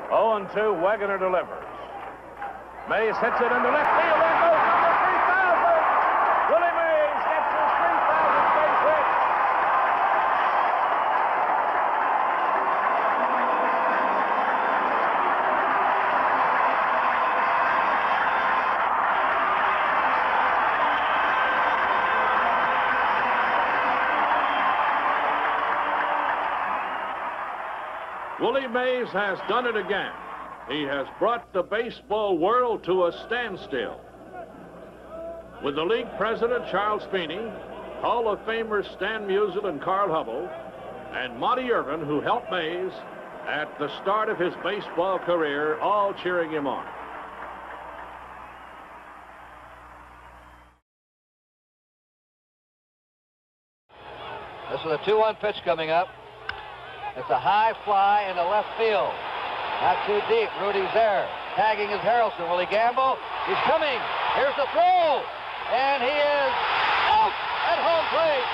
0-2, Wegener delivers. Mays hits it into left field. There goes number 3,000. Willie Mays gets his 3,000th base hit. Willie Mays has done it again. He has brought the baseball world to a standstill. With the league president, Charles Feeney, Hall of Famers Stan Musial and Carl Hubbell, and Monty Irvin, who helped Mays at the start of his baseball career, all cheering him on. This is a 2-1 pitch coming up. It's a high fly into left field. Not too deep. Rudy's there. Tagging is Harrelson. Will he gamble? He's coming. Here's the throw. And he is out at home plate.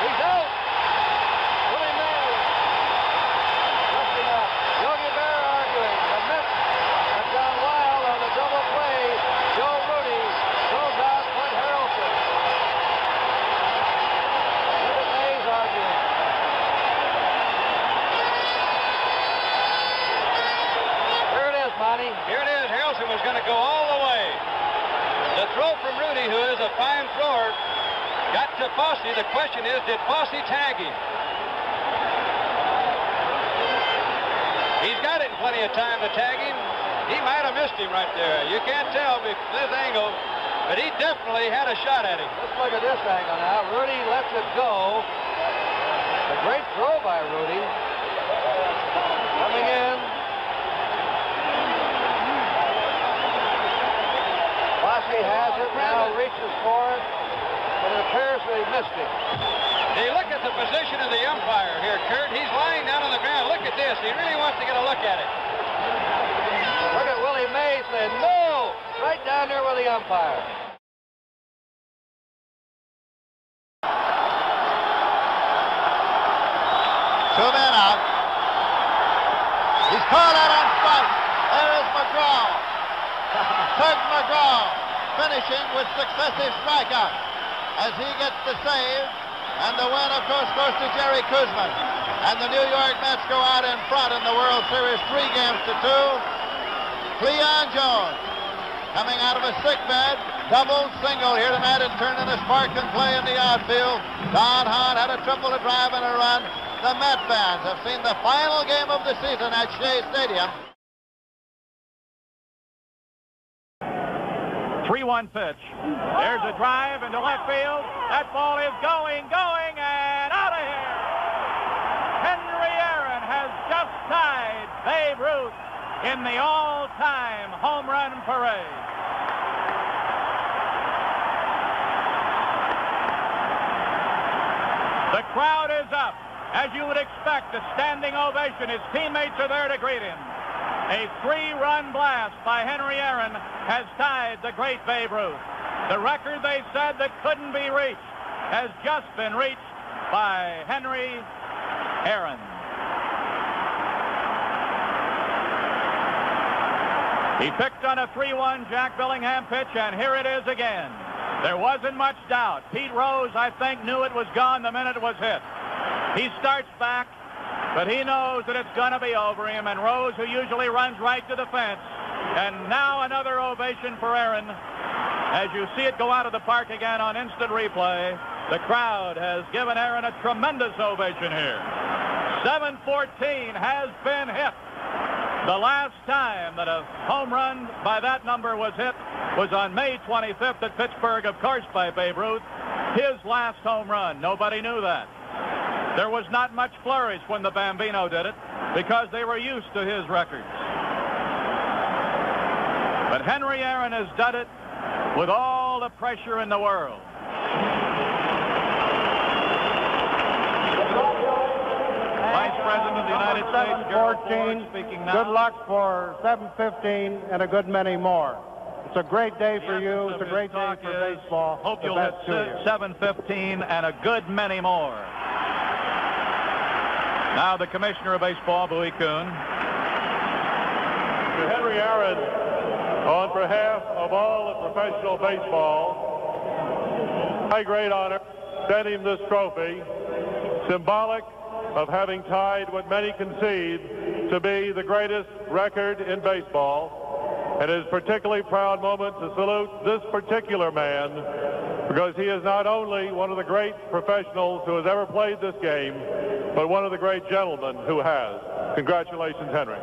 He's out. Willie Mays. Lifting up. Yogi Berra arguing. The Mets have gone wild on the double play. Joe Rudy throws out Bud Harrelson. Look at Mays arguing. Monty. Here it is. Harrelson was going to go all the way. The throw from Rudy, who is a fine thrower, got to Fosse. The question is, did Fosse tag him? He's got it in plenty of time to tag him. He might have missed him right there. You can't tell with this angle, but he definitely had a shot at him. Let's look at this angle now. Rudy lets it go. A great throw by Rudy. Coming in. Fosse has it now, reaches for it, but it appears that he missed it. Hey, look at the position of the umpire here, Kurt. He's lying down on the ground. Look at this. He really wants to get a look at it. Look at Willie Mays saying, no! Right down there with the umpire. Two men out. He's called out on strike. There is McGraw. Tug McGraw finishing with successive strikeouts as he gets the save, and the win, of course, goes to Jerry Koosman. And the New York Mets go out in front in the World Series 3-2. Cleon Jones coming out of a sick bed, double, single here tonight and turning a sparkling play in the outfield. Don Hahn had a triple, a drive, and a run. The Met fans have seen the final game of the season at Shea Stadium. 3-1 pitch. There's a drive into left field. That ball is going, and out of here. Henry Aaron has just tied Babe Ruth in the all-time home run parade. The crowd is up. As you would expect, a standing ovation. His teammates are there to greet him. A 3-run blast by Henry Aaron has tied the great Babe Ruth. The record they said that couldn't be reached has just been reached by Henry Aaron. He picked on a 3-1 Jack Billingham pitch, and here it is again. There wasn't much doubt. Pete Rose, I think, knew it was gone the minute it was hit. He starts back, but he knows that it's going to be over him, and Rose, who usually runs right to the fence. And now another ovation for Aaron. As you see it go out of the park again on instant replay, the crowd has given Aaron a tremendous ovation here. 714 has been hit. The last time that a home run by that number was hit was on May 25th at Pittsburgh, of course, by Babe Ruth. His last home run. Nobody knew that. There was not much flourish when the Bambino did it because they were used to his records. But Henry Aaron has done it with all the pressure in the world. Vice President of the United States, Gerald Ford, speaking now. Good luck for 715 and a good many more. It's a great day for you. It's a great day for baseball. Hope you'll hit 715 and a good many more. Now the Commissioner of Baseball, Bowie Kuhn. Henry Aaron, on behalf of all of professional baseball, my great honor, sent him this trophy, symbolic of having tied what many concede to be the greatest record in baseball. And it is a particularly proud moment to salute this particular man, because he is not only one of the great professionals who has ever played this game, but one of the great gentlemen who has. Congratulations, Henry.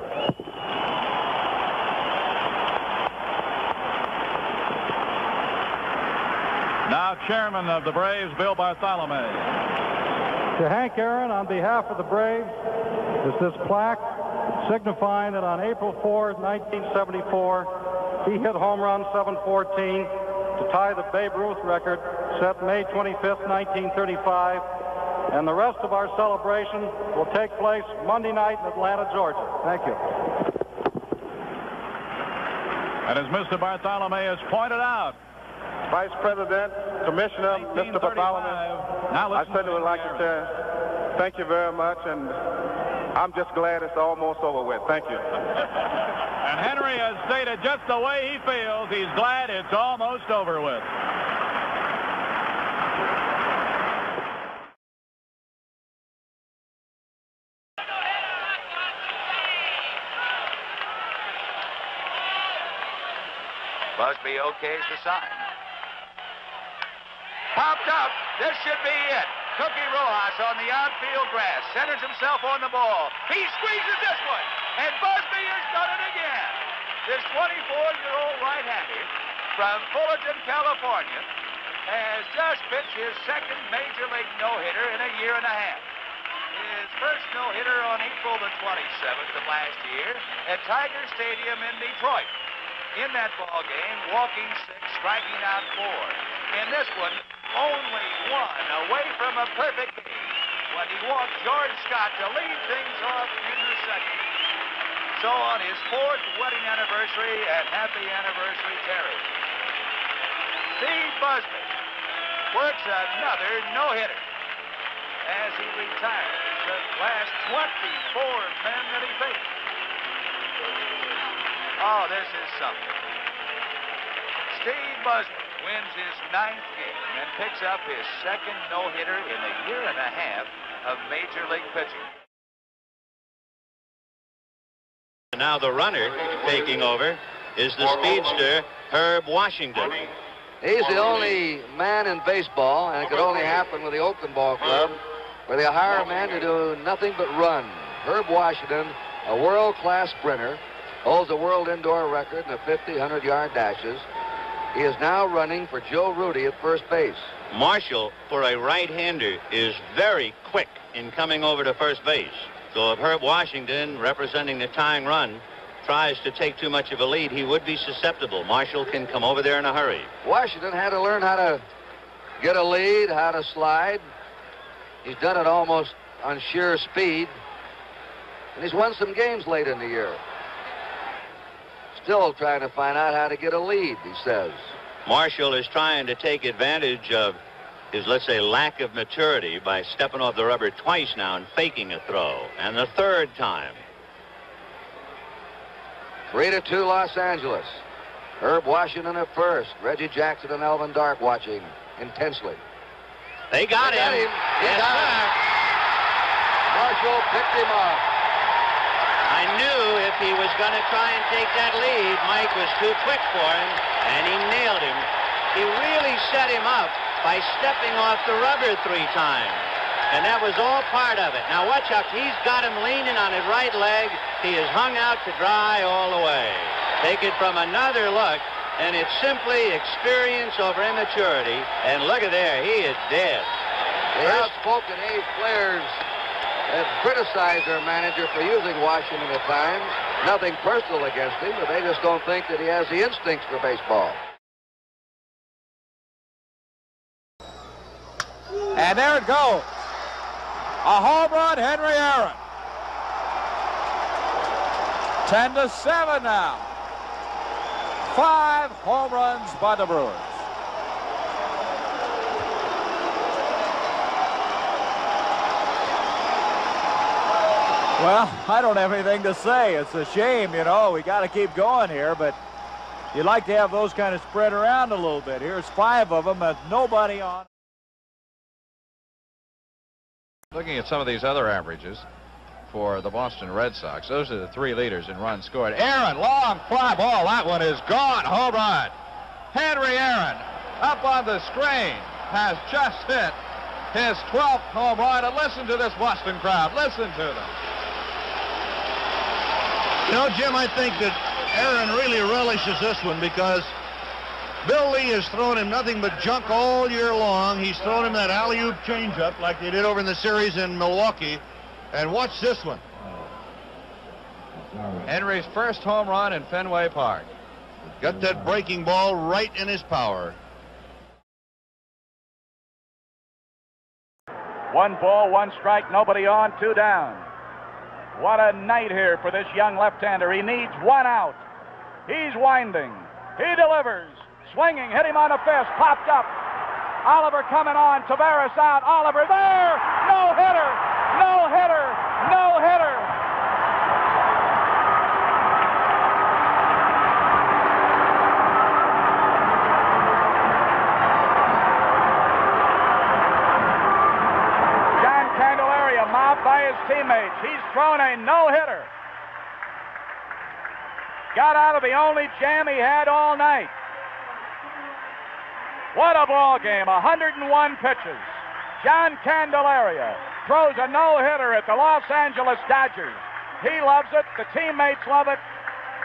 Now, chairman of the Braves, Bill Bartholomew. To Hank Aaron, on behalf of the Braves, is this plaque signifying that on April 4, 1974, he hit home run 714 to tie the Babe Ruth record set May 25th, 1935. And the rest of our celebration will take place Monday night in Atlanta, Georgia. Thank you. And as Mr. Bartholomew has pointed out, Vice President, Commissioner, Mr. Bartholomew, I certainly would like to say thank you very much, and I'm just glad it's almost over with. Thank you. And Henry has stated just the way he feels. He's glad it's almost over with. Busby okays the sign. Popped up. This should be it. Cookie Rojas on the outfield grass. Centers himself on the ball. He squeezes this one. And Busby has done it again. This 24-year-old right-hander from Fullerton, California, has just pitched his second Major League no-hitter in a year and a half. His first no-hitter on April the 27th of last year at Tiger Stadium in Detroit. In that ball game, walking 6, striking out 4. In this one, only 1 away from a perfect game when he walked George Scott to lead things off in the second. So on his 4th wedding anniversary, and happy anniversary, Terry. Steve Busby works another no-hitter as he retires the last 24 men that he faced. Oh, this is something. Steve Busby wins his 9th game and picks up his second no-hitter in a year and a half of Major League pitching. Now the runner taking over is the speedster, Herb Washington. He's the only man in baseball, and it could only happen with the Oakland Ball Club, where they hire a man to do nothing but run. Herb Washington, a world-class sprinter, holds a world indoor record in the 50, 100-yard dashes. He is now running for Joe Rudy at first base. Marshall, for a right-hander, is very quick in coming over to first base. So if Herb Washington, representing the tying run, tries to take too much of a lead, he would be susceptible. Marshall can come over there in a hurry. Washington had to learn how to get a lead, how to slide. He's done it almost on sheer speed. And he's won some games late in the year. Still trying to find out how to get a lead, he says. Marshall is trying to take advantage of his, let's say, lack of maturity by stepping off the rubber twice now and faking a throw. And the 3rd time. 3-2 Los Angeles. Herb Washington at first. Reggie Jackson and Alvin Dark watching intensely. They got him. Yes, sir. Marshall picked him up. I knew if he was going to try and take that lead, Mike was too quick for him, and he nailed him. He really set him up by stepping off the rubber 3 times. And that was all part of it. Now watch out. He's got him leaning on his right leg. He is hung out to dry all the way. Take it from another look, and it's simply experience over immaturity. And look at there. He is dead. The outspoken A's players have criticized their manager for using Washington at times. Nothing personal against him, but they just don't think that he has the instincts for baseball. And there it goes. A home run, Henry Aaron. 10-7 now. 5 home runs by the Brewers. Well, I don't have anything to say. It's a shame, you know. We got to keep going here, but you'd like to have those kind of spread around a little bit. Here's 5 of them. There's nobody on. Looking at some of these other averages for the Boston Red Sox, those are the 3 leaders in runs scored. Aaron, long fly ball. That one is gone. Home run. Henry Aaron, up on the screen, has just hit his 12th home run. And listen to this Boston crowd. Listen to them. You know, Jim, I think that Aaron really relishes this one because Bill Lee has thrown him nothing but junk all year long. He's thrown him that alley-oop changeup like they did over in the series in Milwaukee. And watch this one. Henry's first home run in Fenway Park. Got that breaking ball right in his power. 1 ball, 1 strike, nobody on, 2 down. What a night here for this young left-hander. He needs 1 out. He's winding. He delivers. Swinging, hit him on the fist, popped up. Oliver coming on, Tavares out, Oliver there. No hitter, no hitter, no hitter. Mobbed by his teammates. He's thrown a no-hitter. Got out of the only jam he had all night. What a ball game. 101 pitches. John Candelaria throws a no-hitter at the Los Angeles Dodgers. He loves it. The teammates love it.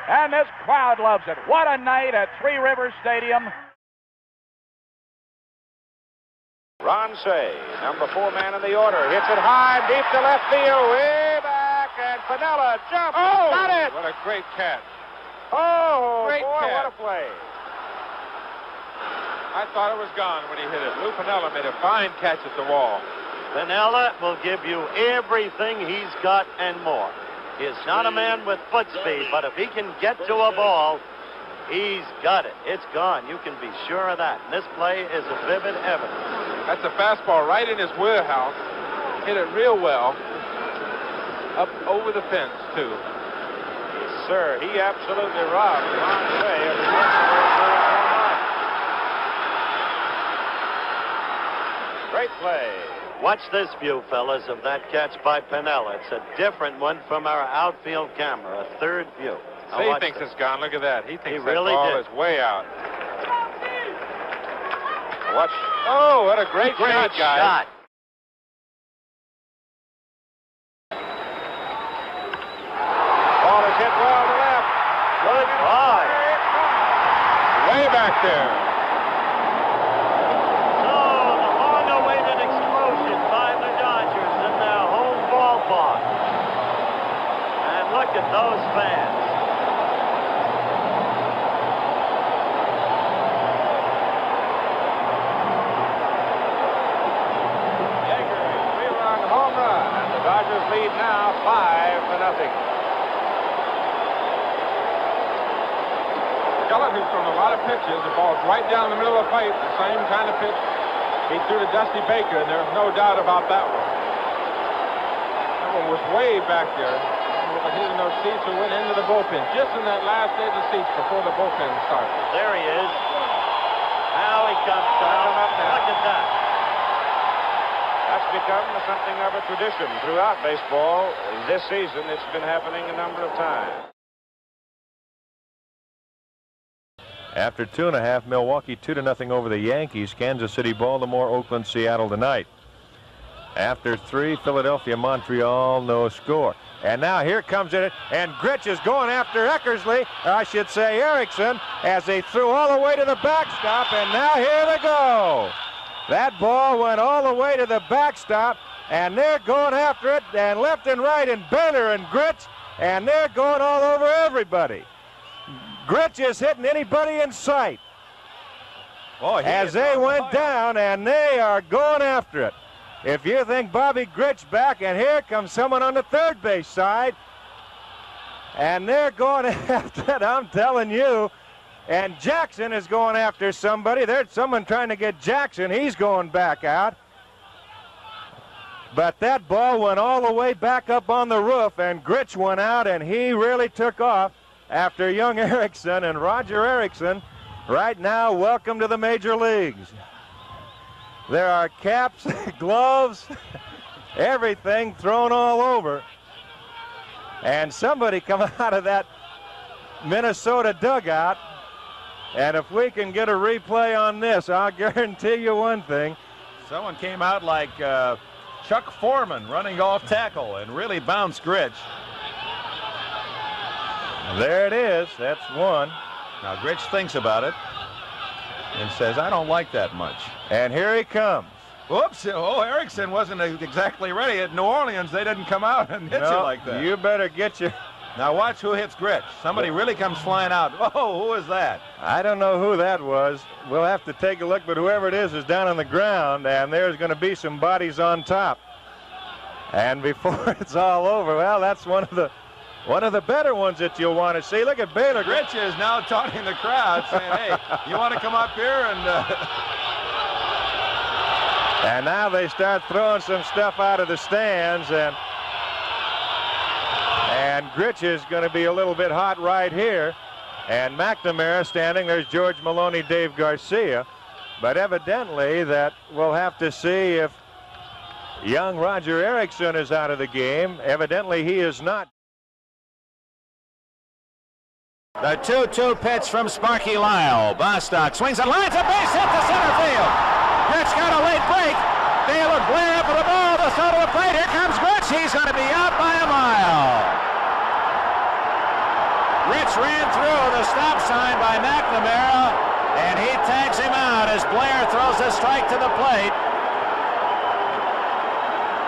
And this crowd loves it. What a night at Three Rivers Stadium. Ron Say, number 4 man in the order, hits it high and deep to left field, way back, and Piniella jumps, got it! What a great catch. Oh, Great boy, catch. what a play. I thought it was gone when he hit it. Lou Piniella made a fine catch at the wall. Piniella will give you everything he's got and more. He's not a man with foot speed, but if he can get to a ball, he's got it. It's gone. You can be sure of that. And this play is a vivid evidence. That's a fastball right in his wheelhouse. Hit it real well. Up over the fence, too. Yes, sir. He absolutely robbed Ron Say of the home run. Great play. Watch this view, fellas, of that catch by Piniella. It's a different one from our outfield camera, a third view. Now Say he watch thinks this. it's gone. Look at that. He thinks He that really ball did. is way out. Watch. Oh, what a great shot, guys. Shot. Ball is hit well to left. Good ball. Way back there. So, the long-awaited explosion by the Dodgers in their home ballpark. And look at those fans. Dodgers lead now 5-0. Kellett, who's thrown a lot of pitches, the ball's right down the middle of the plate, the same kind of pitch he threw to Dusty Baker, and there's no doubt about that one. That one was way back there. He's in those seats who went into the bullpen, just in that last edge of seats before the bullpen started. There he is. Now he comes down. Look at that. That's become something of a tradition throughout baseball. This season, it's been happening a number of times. After 2.5, Milwaukee 2-0 over the Yankees. Kansas City, Baltimore, Oakland, Seattle tonight. After 3, Philadelphia, Montreal, no score. And now here comes it, and Gritch is going after Eckersley, or I should say Erickson, as they threw all the way to the backstop, and now here they go. That ball went all the way to the backstop, and they're going after it, and left and right, and Baylor and Gritch, and they're going all over everybody. Gritch is hitting anybody in sight. As they went down, and they are going after it. If you think Bobby Gritch back, and here comes someone on the third base side, and they're going after it, I'm telling you. And Jackson is going after somebody. There's someone trying to get Jackson. He's going back out. But that ball went all the way back up on the roof, and Grich went out, and he really took off after young Erickson. And Roger Erickson, right now, welcome to the major leagues. There are caps, gloves, everything thrown all over. And somebody come out of that Minnesota dugout, and if we can get a replay on this, I'll guarantee you one thing. Someone came out like Chuck Foreman running off tackle and really bounced Grich. There it is. That's one. Now Grich thinks about it and says, I don't like that much. And here he comes. Whoops. Oh, Erickson wasn't exactly ready. At New Orleans, they didn't come out and hit you like that. You better get your... Now watch who hits Grich. Somebody really comes flying out. Oh, who is that? I don't know who that was. We'll have to take a look, but whoever it is down on the ground, and there's going to be some bodies on top. And before it's all over, well, that's one of the better ones that you'll want to see. Look at Baylor. Grich is now taunting the crowd, saying, hey, you want to come up here and... And now they start throwing some stuff out of the stands, and Grich is going to be a little bit hot right here. And McNamara standing. There's George Maloney, Dave Garcia. But evidently that we'll have to see if young Roger Erickson is out of the game. Evidently he is not. The 2-2 pitch from Sparky Lyle. Bostock swings and lines a base hit to center field. Grich got a late break. Baylor Blair up for the ball. The throw to the plate. Here comes Grich. He's going to be out by a mile. Grich ran through the stop sign by McNamara, and he tags him out as Blair throws a strike to the plate.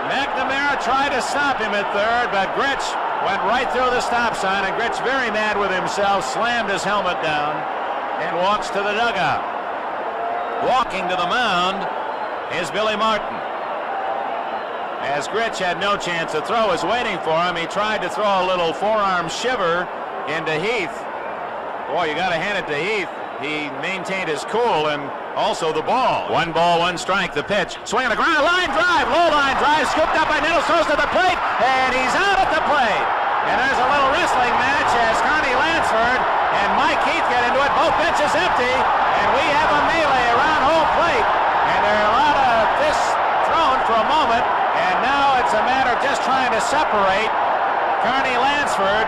McNamara tried to stop him at third, but Grich went right through the stop sign, and Grich, very mad with himself, slammed his helmet down and walks to the dugout. Walking to the mound is Billy Martin. As Grich had no chance to throw, was waiting for him. He tried to throw a little forearm shiver into Heath. Boy, you got to hand it to Heath. He maintained his cool and also the ball. 1 ball, 1 strike. The pitch. Swing on the ground. Line drive. Low line drive. Scooped up by Nettles. Throws to the plate. And he's out at the plate. And there's a little wrestling match as Carney Lansford and Mike Heath get into it. Both benches empty. And we have a melee around home plate. And there are a lot of fists thrown for a moment. And now it's a matter of just trying to separate Carney Lansford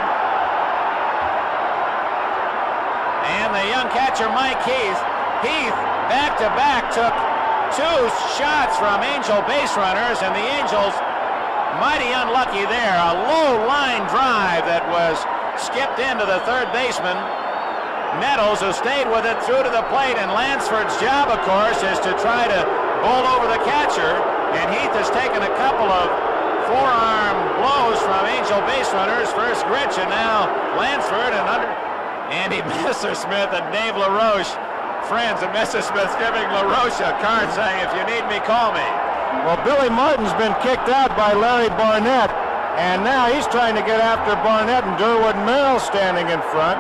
and the young catcher Mike Heath. Heath back-to-back took 2 shots from Angel base runners, and the Angels mighty unlucky there. A low line drive that was skipped into the third baseman, Nettles, who stayed with it through to the plate, and Lansford's job, of course, is to try to bowl over the catcher, and Heath has taken a couple of forearm blows from Angel base runners. First Grich, and now Lansford, and under Andy Messersmith and Dave LaRoche, friends of Messersmith, giving LaRoche a card saying, if you need me, call me. Well, Billy Martin's been kicked out by Larry Barnett, and now he's trying to get after Barnett, and Durwood Merrill standing in front.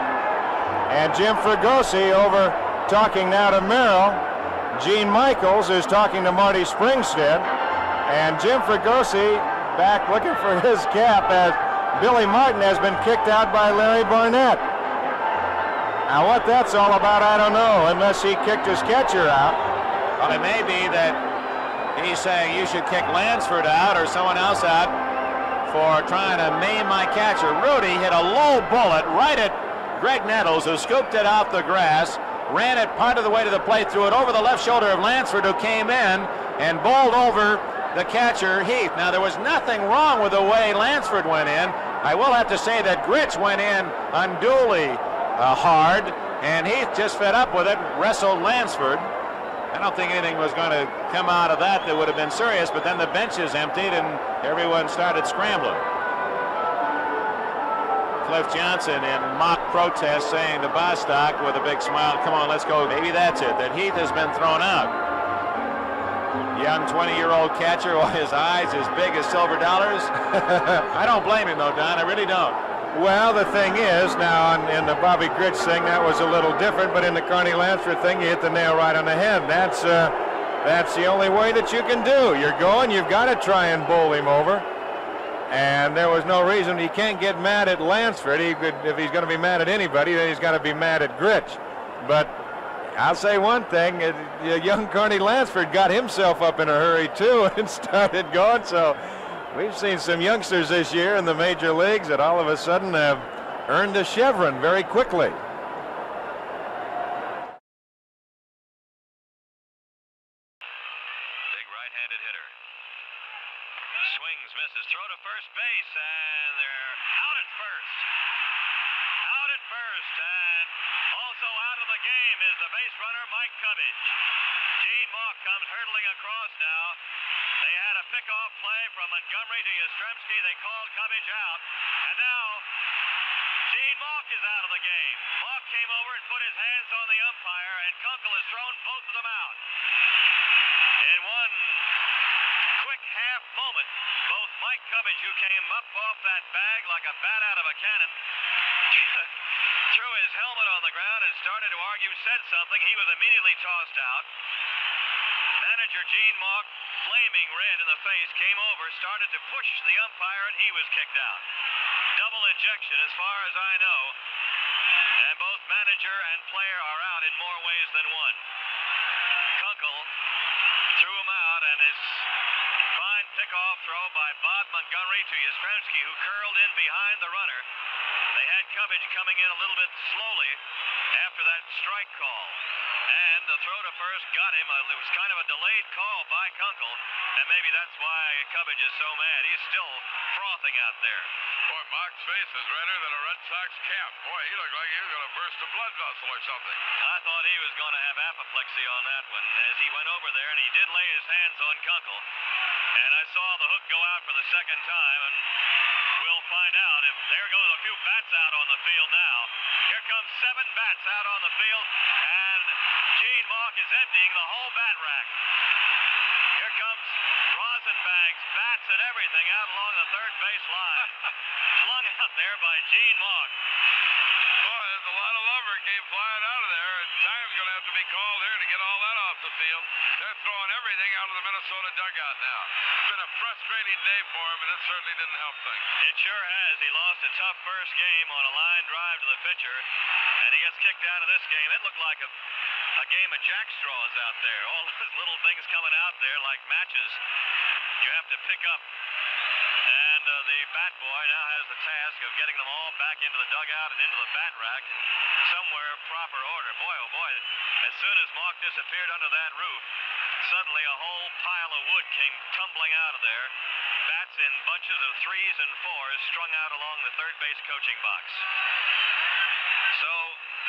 And Jim Fregosi over talking now to Merrill. Gene Michaels is talking to Marty Springstead. And Jim Fregosi back looking for his cap as Billy Martin has been kicked out by Larry Barnett. Now what that's all about, I don't know, unless he kicked his catcher out. Well, it may be that he's saying you should kick Lansford out or someone else out for trying to maim my catcher. Rudy hit a low bullet right at Greg Nettles, who scooped it out the grass, ran it part of the way to the plate, threw it over the left shoulder of Lansford, who came in and bowled over the catcher, Heath. Now, there was nothing wrong with the way Lansford went in. I will have to say that Grich went in unduly hard, and Heath just fed up with it, wrestled Lansford. I don't think anything was going to come out of that would have been serious, but then the benches emptied and everyone started scrambling. Cliff Johnson in mock protest saying to Bostock with a big smile, come on, let's go. Maybe that's it, that Heath has been thrown out. Young 20-year-old catcher, his eyes as big as silver dollars. I don't blame him, though, Don. I really don't. Well, the thing is, now in the Bobby Grich thing, that was a little different, but in the Carney Lansford thing, you hit the nail right on the head. That's That's the only way that you can do. You're going, you've got to try and bowl him over. And there was no reason. He can't get mad at Lansford. He could, if he's going to be mad at anybody, then he's got to be mad at Gritch. But I'll say one thing, young Carney Lansford got himself up in a hurry too and started going. So we've seen some youngsters this year in the major leagues that all of a sudden have earned a chevron very quickly. Big right-handed hitter. Swings, misses, throw to first base, and they're out at first. Out at first, and also out of the game is the base runner, Mike Cubbage. Gene Mauch comes hurtling across now. They had a pickoff play from Montgomery to Yastrzemski. They called Cubbage out, and now Gene Mauch is out of the game. Mauch came over and put his hands on the umpire, and Kunkel has thrown both of them out. In one quick half moment, both Mike Cubbage, who came up off that bag like a bat out of a cannon, threw his helmet on the ground and started to argue, said something. He was immediately tossed out. Manager Gene Mauch, flaming red in the face, came over, started to push the umpire, and he was kicked out. Double ejection as far as I know, and both manager and player are out in more ways than one. Kunkel threw him out, and his fine pickoff throw by Bob Montgomery to Yastrzemski, who curled in behind the runner. They had Cubbage coming in a little bit slowly after that strike call. And the throw to first got him. It was kind of a delayed call by Kunkel, and maybe that's why Cubbage is so mad. He's still frothing out there. Boy, Mauch's face is redder than a Red Sox cap. Boy, he looked like he was going to burst a blood vessel or something. I thought he was going to have apoplexy on that one as he went over there, and he did lay his hands on Kunkel. And I saw the hook go out for the second time, and we'll find out if there goes a few bats out on the field now. Here comes 7 bats out on the field, and Gene Mauch is emptying the whole bat rack. Here comes Rosenbags, bats and everything out along the third base line. Flung out there by Gene Mauch. Boy, there's a lot of lumber came flying out of there, and time's going to have to be called here to get all that off the field. They're throwing everything out of the Minnesota dugout now. It's been a frustrating day for him, and it certainly didn't help things. It sure has. He lost a tough first game on a line drive to the pitcher, and he gets kicked out of this game. It looked like a game of jackstraws out there. All those little things coming out there like matches you have to pick up. And the bat boy now has the task of getting them all back into the dugout and into the bat rack in somewhere proper order. Boy, oh boy, as soon as Mauch disappeared under that roof, suddenly a whole pile of wood came tumbling out of there. Bats in bunches of 3s and 4s strung out along the third base coaching box. So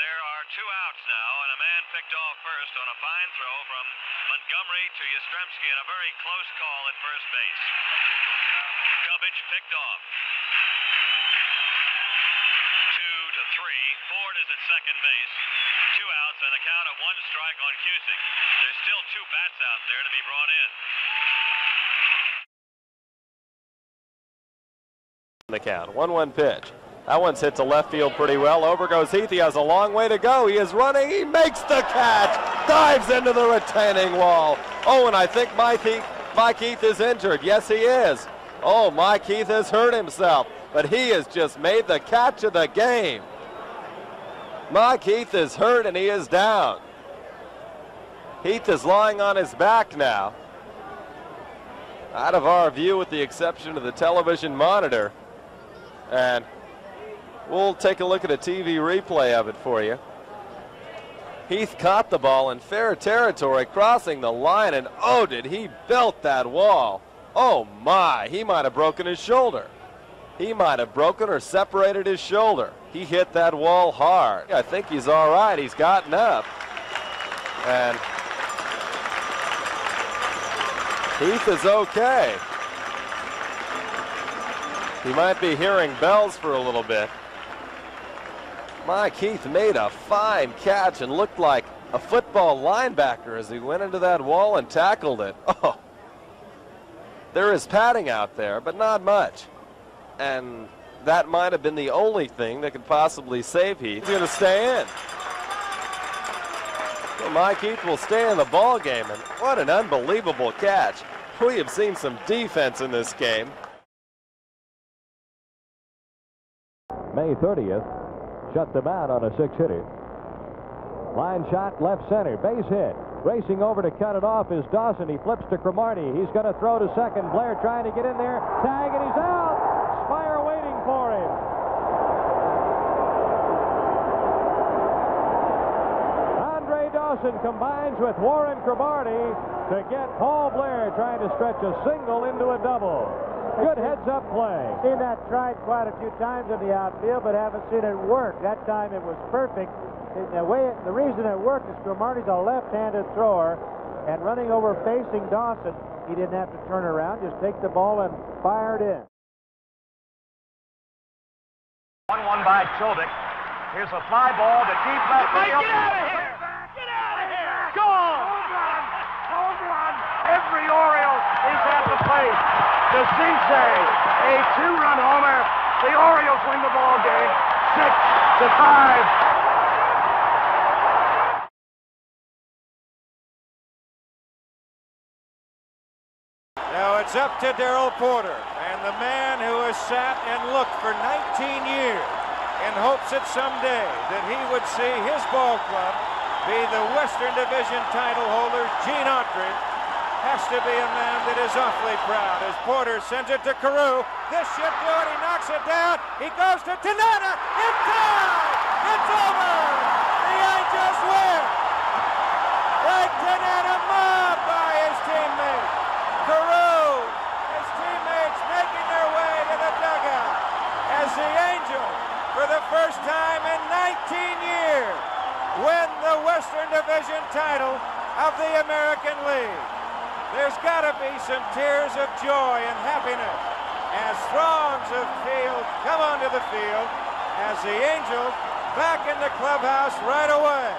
there are 2 outs now, and a man picked off first on a fine throw from Montgomery to Yastrzemski, and a very close call at first base. Cubbage picked off. 2 to 3. Ford is at second base. 2 outs and a count of 1 strike on Cusick. There's still 2 bats out there to be brought in. The count. 1-1 pitch. That one's hit to left field pretty well. Over goes Heath. He has a long way to go. He is running. He makes the catch. Dives into the retaining wall. Oh, and I think Mike Heath is injured. Yes, he is. Oh, Mike Heath has hurt himself, but he has just made the catch of the game. Mike Heath is hurt and he is down. Heath is lying on his back now. Out of our view with the exception of the television monitor. And we'll take a look at a TV replay of it for you. Heath caught the ball in fair territory, crossing the line, and oh, did he belt that wall. Oh my, he might have broken his shoulder. He might have broken or separated his shoulder. He hit that wall hard. I think he's all right. He's gotten up. And Heath is okay. He might be hearing bells for a little bit. Mike Heath made a fine catch and looked like a football linebacker as he went into that wall and tackled it. Oh, there is padding out there, but not much. And that might have been the only thing that could possibly save Heath. He's going to stay in. Mike Heath will stay in the ball game, and what an unbelievable catch. We have seen some defense in this game. May 30th, shut them out on a 6-hitter. Line shot left center, base hit. Racing over to cut it off is Dawson. He flips to Cromartie. He's going to throw to second. Blair trying to get in there. Tag, and he's out. Spire waiting for him. Andre Dawson combines with Warren Cromartie to get Paul Blair trying to stretch a single into a double. Good heads-up play. Seen that tried quite a few times in the outfield, but haven't seen it work. That time it was perfect. The reason it worked is Cromartie's a left-handed thrower, and running over facing Dawson, he didn't have to turn around, just take the ball and fire it in. 1-1 by Chobik. Here's a fly ball to deep left field. Get out of here! Get out of here! Gone! Home run! Home run! Every Oriole is at the plate. The Cisse, a 2-run homer. The Orioles win the ball game, 6-5. Now it's up to Darrell Porter, and the man who has sat and looked for 19 years in hopes that someday that he would see his ball club be the Western Division title holder, Gene Autry, has to be a man that is awfully proud as Porter sends it to Carew. This should do it. He knocks it down. He goes to Tanana. It's tied. It's over. The Angels win. Right, Tanana mobbed by his teammate. Carew, his teammates making their way to the dugout as the Angels, for the first time in 19 years, win the Western Division title of the American League. There's got to be some tears of joy and happiness as throngs of field come onto the field as the Angels back in the clubhouse right away.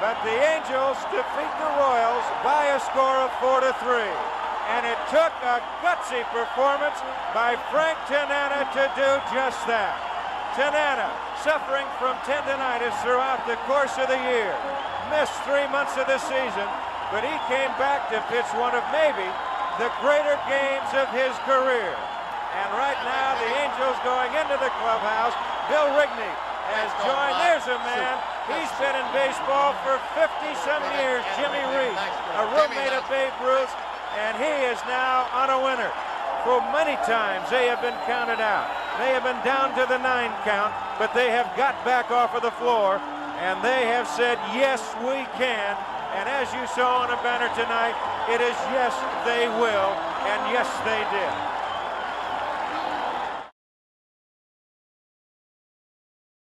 But the Angels defeat the Royals by a score of 4-3. And it took a gutsy performance by Frank Tanana to do just that. Tanana, suffering from tendinitis throughout the course of the year, missed 3 months of the season, but he came back to pitch one of maybe the greater games of his career. And right now, the Angels going into the clubhouse. Bill Rigney has joined. There's a man. He's been in baseball for 50-some years, Jimmy Reese, a roommate of Babe Ruth, and he is now on a winner. For many times, they have been counted out. They have been down to the 9 count, but they have got back off of the floor, and they have said, yes, we can. And as you saw on a banner tonight, it is yes, they will, and yes, they did.